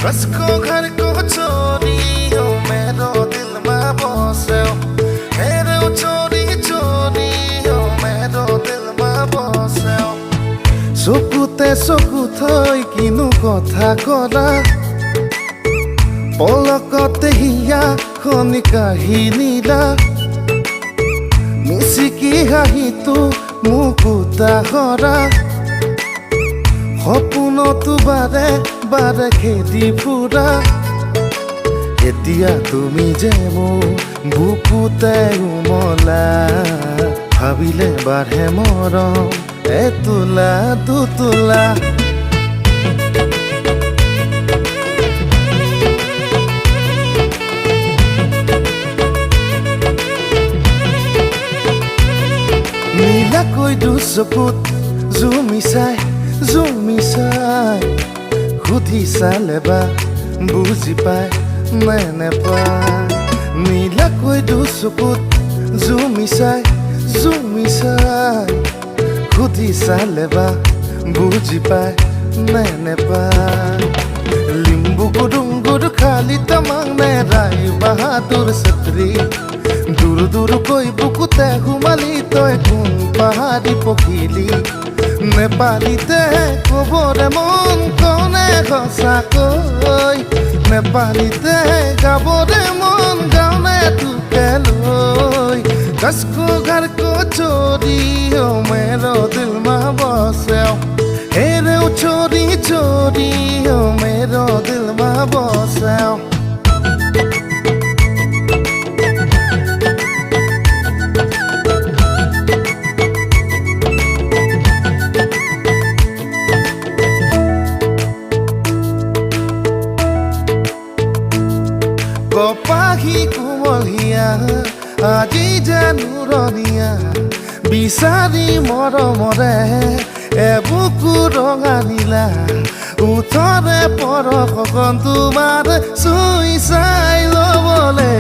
कसको घर को चोरी हो मेरो दिल में बसे मेरो चोरी चोरी हो मेरो दिल में बसे चकुते चकु थई किनु कथा करा पलकते हिया खनि काहिनीला मिसिकी हाहितु मुकुता हरा সপোনতো বাৰে বাৰে খেদি ফুৰা এতিয়া তুমি যে মোৰ বুকুতে উমলা ভাবিলে বাঢ়ে মৰম এতোলা দুতোলা নীলাকৈ দুচকুত জুমি চাই সুধি চালে বা বুজি পায় নে নেপায় নীলাকৈ দুচকুত জুমি চাই সুধি চালে বা বুজি পায় নে নেপায় লিম্বু গুডুংগুড খালি তামাং নে ৰাই বাহাদুৰ ছত্ৰী দূৰ দূৰকৈ বুকুতে ঘুমালি তই কোন পাহাৰী পখিলি নেপালীতে কবৰে মন কনে সঁচাকৈ নেপালীতে গাবৰে মন গাওনে তোকে লৈ कसको घर को चोरी हो मेरो दिल में बसे हेरे चोरी चोरी हो मेरो दिल में बसे কপাহি কোমলীয়া আজি জানুৰণীয়া বিচাৰি মৰমৰে এবুকু ৰঙা নীলা উঠৰে পৰশ তোমাৰ চুই চাই ল'বলে